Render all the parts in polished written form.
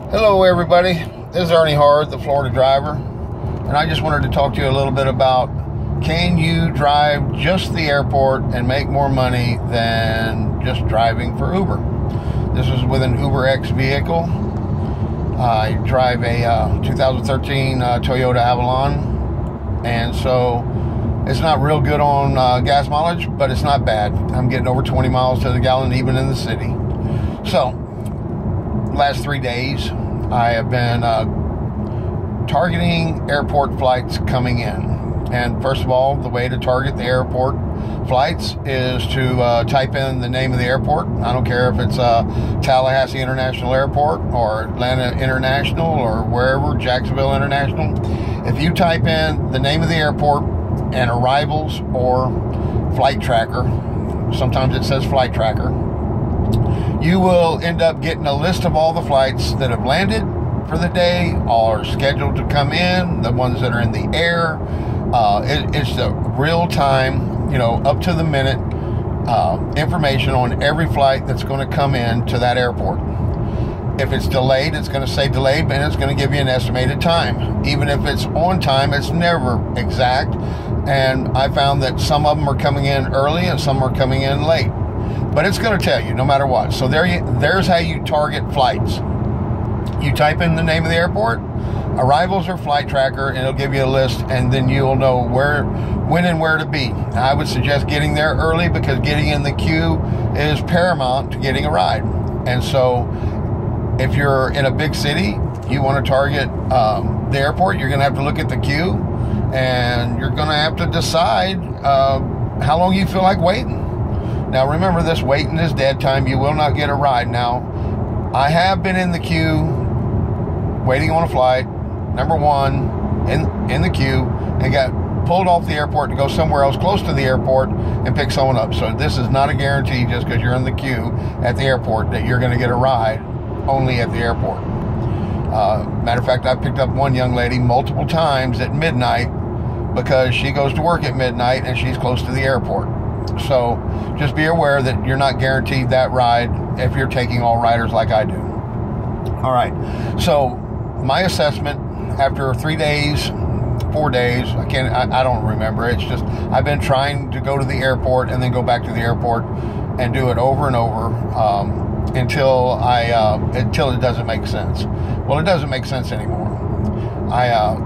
Hello everybody, this is Ernie Hard, the Florida driver, and I just wanted to talk to you a little bit about, can you drive just the airport and make more money than just driving for Uber? This is with an UberX vehicle. I drive a 2013 Toyota Avalon, and so it's not real good on gas mileage, but it's not bad. I'm getting over 20 miles to the gallon even in the city. So last 3 days I have been targeting airport flights coming in. And first of all, the way to target the airport flights is to type in the name of the airport. I don't care if it's Tallahassee International Airport or Atlanta International or wherever, Jacksonville International. If you type in the name of the airport and arrivals or flight tracker, sometimes it says flight tracker, you will end up getting a list of all the flights that have landed for the day or scheduled to come in, the ones that are in the air. It's the real time, up to the minute information on every flight that's going to come in to that airport. If it's delayed, it's going to say delayed, and it's going to give you an estimated time. Even if it's on time, it's never exact. And I found that some of them are coming in early and some are coming in late. But it's going to tell you no matter what. So there's how you target flights. You type in the name of the airport, arrivals or flight tracker, and it'll give you a list, and then you'll know when and where to be. I would suggest getting there early, because getting in the queue is paramount to getting a ride. And so if you're in a big city, you want to target the airport, you're going to have to look at the queue, and you're going to have to decide how long you feel like waiting. Now remember, this waiting is dead time. You will not get a ride. Now, I have been in the queue waiting on a flight, number one, in the queue, and got pulled off the airport to go somewhere else close to the airport and pick someone up. So this is not a guarantee just because you're in the queue at the airport that you're going to get a ride only at the airport. Matter of fact, I picked up one young lady multiple times at midnight because she goes to work at midnight and she's close to the airport. So just be aware that you're not guaranteed that ride if you're taking all riders like I do. All right. So my assessment after 3 days, 4 days, I don't remember. It's just, I've been trying to go to the airport and then go back to the airport and do it over and over until it doesn't make sense. Well, it doesn't make sense anymore.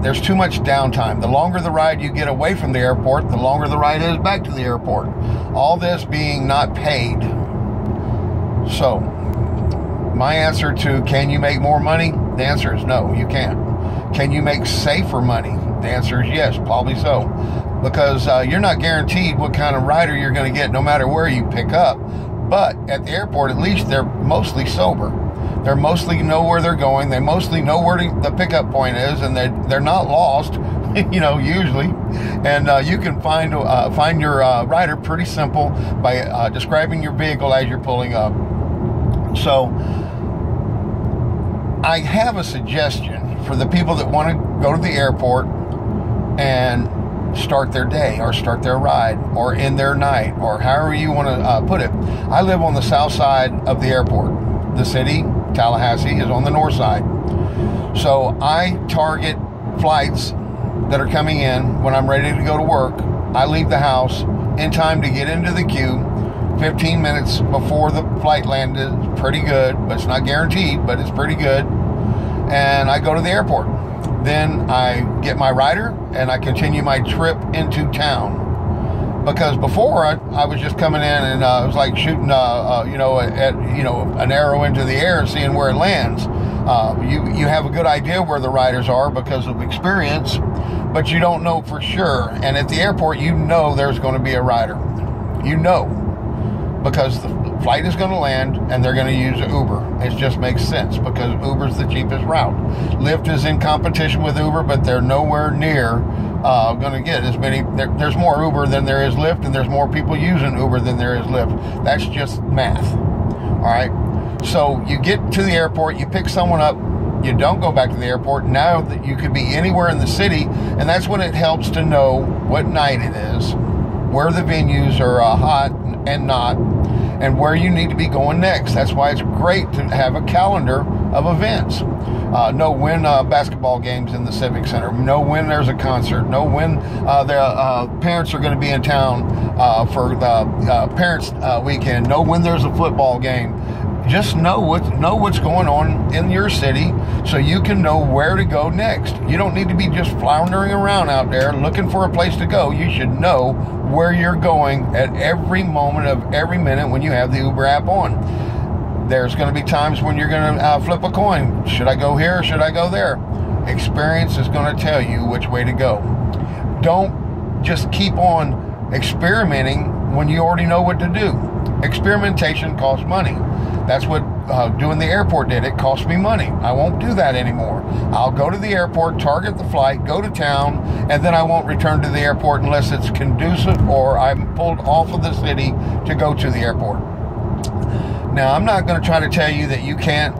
There's too much downtime. The longer the ride you get away from the airport, the longer the ride is back to the airport. All this being not paid. So, my answer to, can you make more money? The answer is no, you can't. Can you make safer money? The answer is yes, probably so. Because you're not guaranteed what kind of rider you're going to get no matter where you pick up. But at the airport, at least they're mostly sober. They mostly know where they're going. They mostly know where the pickup point is, and they're not lost, usually. And you can find your rider pretty simple by describing your vehicle as you're pulling up. So I have a suggestion for the people that want to go to the airport and start their day or start their ride or end their night or however you want to put it. I live on the south side of the airport. The city, Tallahassee, is on the north side. So I target flights that are coming in when I'm ready to go to work. I leave the house in time to get into the queue 15 minutes before the flight landed. Pretty good, but it's not guaranteed, but it's pretty good. And I go to the airport. Then I get my rider and I continue my trip into town. Because before I was just coming in and it was like shooting an arrow into the air and seeing where it lands. You have a good idea where the riders are because of experience, but you don't know for sure. And at the airport, there's going to be a rider. Because the flight is going to land and they're going to use Uber. It just makes sense because Uber's the cheapest route. Lyft is in competition with Uber, but they're nowhere near going to get as many. There's more Uber than there is Lyft, and there's more people using Uber than there is Lyft. That's just math. All right. So you get to the airport, you pick someone up, you don't go back to the airport. Now that you could be anywhere in the city, and that's when it helps to know what night it is, where the venues are hot and not, and where you need to be going next. That's why it's great to have a calendar of events. Know when basketball games in the Civic Center. Know when there's a concert. Know when the parents are going to be in town for the parents' weekend. Know when there's a football game. Just know what's going on in your city so you can know where to go next. You don't need to be just floundering around out there looking for a place to go. You should know where you're going at every moment of every minute when you have the Uber app on. There's going to be times when you're going to flip a coin. Should I go here or should I go there? Experience is going to tell you which way to go. Don't just keep on experimenting when you already know what to do. Experimentation costs money. That's what doing the airport did. It cost me money. I won't do that anymore. I'll go to the airport, target the flight, go to town, and then I won't return to the airport unless it's conducive or I'm pulled off of the city to go to the airport. Now, I'm not going to try to tell you that you can't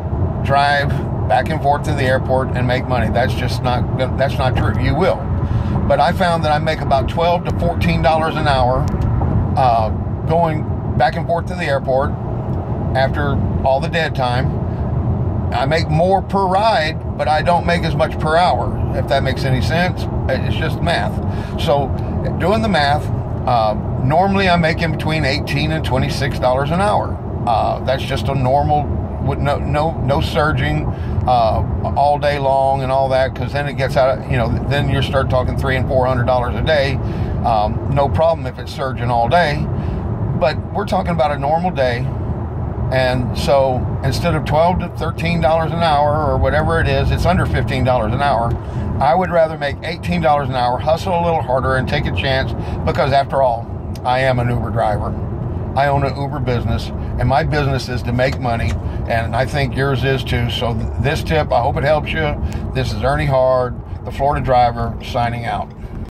drive back and forth to the airport and make money. That's not true. You will. But I found that I make about $12 to $14 an hour going back and forth to the airport after all the dead time. I make more per ride, but I don't make as much per hour, if that makes any sense. It's just math. So doing the math, normally I'm making between $18 and $26 an hour. That's just a normal, with no surging all day long and all that, because then it gets out of, then you start talking $300 and $400 a day. No problem if it's surging all day, but we're talking about a normal day. And so instead of $12 to $13 an hour or whatever it is, it's under $15 an hour. I would rather make $18 an hour, hustle a little harder and take a chance, because after all, I am an Uber driver. I own an Uber business, and my business is to make money, and I think yours is too. So this tip, I hope it helps you. This is Ernie Hard, the Florida driver, signing out.